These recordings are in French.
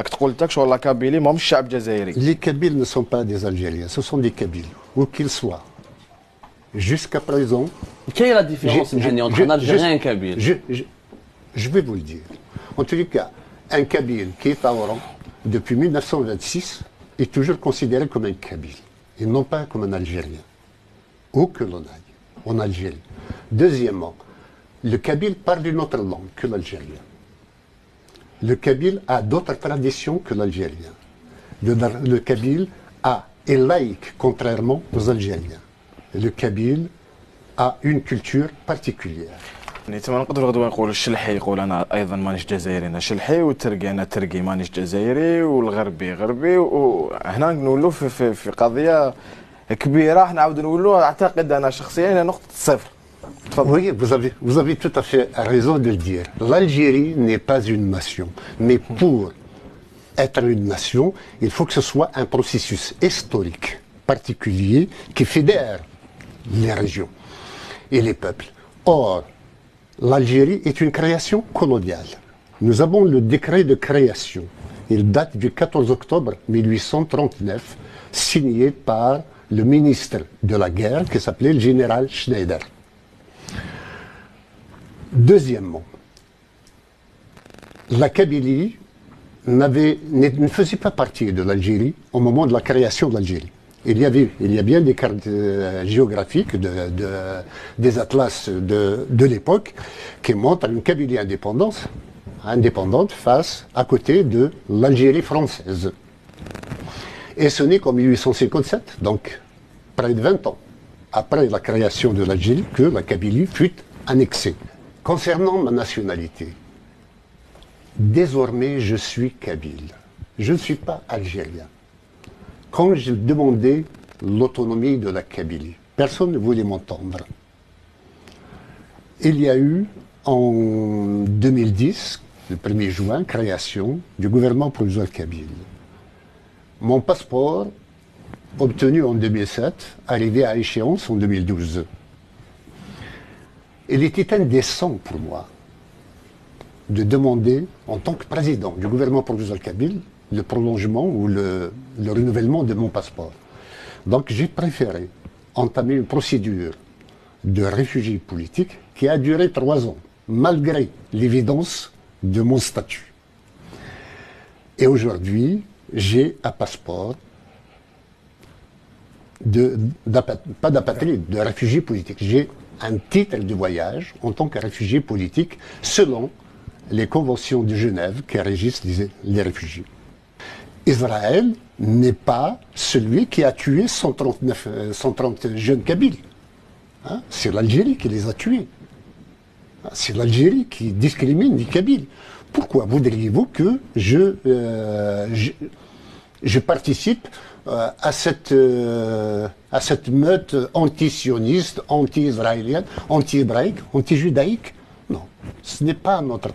تقول لك شغل كابيلي ماهمش شعب جزائري. Les Kabyles ne sont pas des Algériens, ce sont des Kabyles, où qu'ils soient. Jusqu'à présent. Quelle est la différence entre un Algérien et un Kabyle? Je vais vous le dire. En tous les cas, un Kabyle qui est à Oran depuis 1926 est toujours considéré comme un Kabyle, et non pas comme un Algérien. Où que l'on aille, en Algérie. Deuxièmement, le Kabyle parle une autre langue que l'algérien. Le Kabyle a d'autres traditions que l'algérien. Le Kabyle est laïque, contrairement aux Algériens. Le Kabyle a une culture particulière. تما نقدروا غدوه نقولوا الشلحي يقول انا ايضا مانيش جزائري انا شلحي، والتركي انا تركي مانيش جزائري، والغربي غربي، وهنا نولوا في قضيه كبيره. احنا عاود نقولوا اعتقد انا شخصيا نقطه الصفر. Oui, vous avez tout à fait raison de le dire. L'Algérie n'est pas une nation. Mais pour être une nation, il faut que ce soit un processus historique particulier qui fédère les régions et les peuples. Or, l'Algérie est une création coloniale. Nous avons le décret de création. Il date du 14 octobre 1839, signé par le ministre de la guerre qui s'appelait le général Schneider. Deuxièmement, la Kabylie ne faisait pas partie de l'Algérie au moment de la création de l'Algérie. Il y a bien des cartes géographiques, des atlas de l'époque qui montrent une Kabylie indépendante face à côté de l'Algérie française. Et ce n'est qu'en 1857, donc près de 20 ans après la création de l'Algérie, que la Kabylie fut annexée. Concernant ma nationalité, désormais je suis kabyle. Je ne suis pas algérien. Quand j'ai demandé l'autonomie de la Kabylie, personne ne voulait m'entendre. Il y a eu en 2010, le 1er juin, création du gouvernement provisoire kabyle. Mon passeport, obtenu en 2007, arrivé à échéance en 2012. Il était indécent pour moi de demander, en tant que président du gouvernement provisoire kabyle, le prolongement ou le renouvellement de mon passeport. Donc j'ai préféré entamer une procédure de réfugié politique qui a duré 3 ans, malgré l'évidence de mon statut. Et aujourd'hui, j'ai un passeport pas d'apatride, de réfugié politique. J'ai un titre de voyage en tant que réfugié politique selon les conventions de Genève qui régissent les réfugiés. Israël n'est pas celui qui a tué 130 jeunes Kabyles. Hein? C'est l'Algérie qui les a tués. C'est l'Algérie qui discrimine les Kabyles. Pourquoi voudriez-vous que je participe à cette meute anti-sioniste, anti-israélienne, anti-hébraïque, anti-judaïque? Non, ce n'est pas notre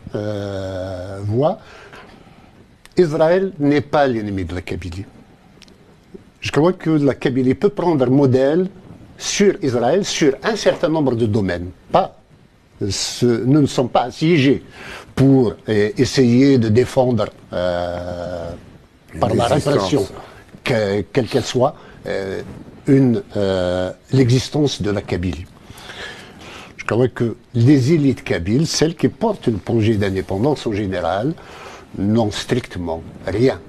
voie. Israël n'est pas l'ennemi de la Kabylie. Je crois que la Kabylie peut prendre modèle sur Israël, sur un certain nombre de domaines. Nous ne sommes pas assiégés pour essayer de défendre par la répression, quelle qu'elle soit, l'existence de la Kabylie. Je crois que les élites kabyles, celles qui portent le projet d'indépendance en général, n'ont strictement rien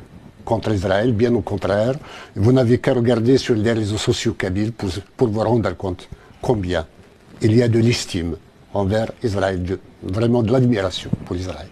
contre Israël, bien au contraire. Vous n'avez qu'à regarder sur les réseaux sociaux kabyles pour vous rendre compte combien il y a de l'estime envers Israël, vraiment de l'admiration pour Israël.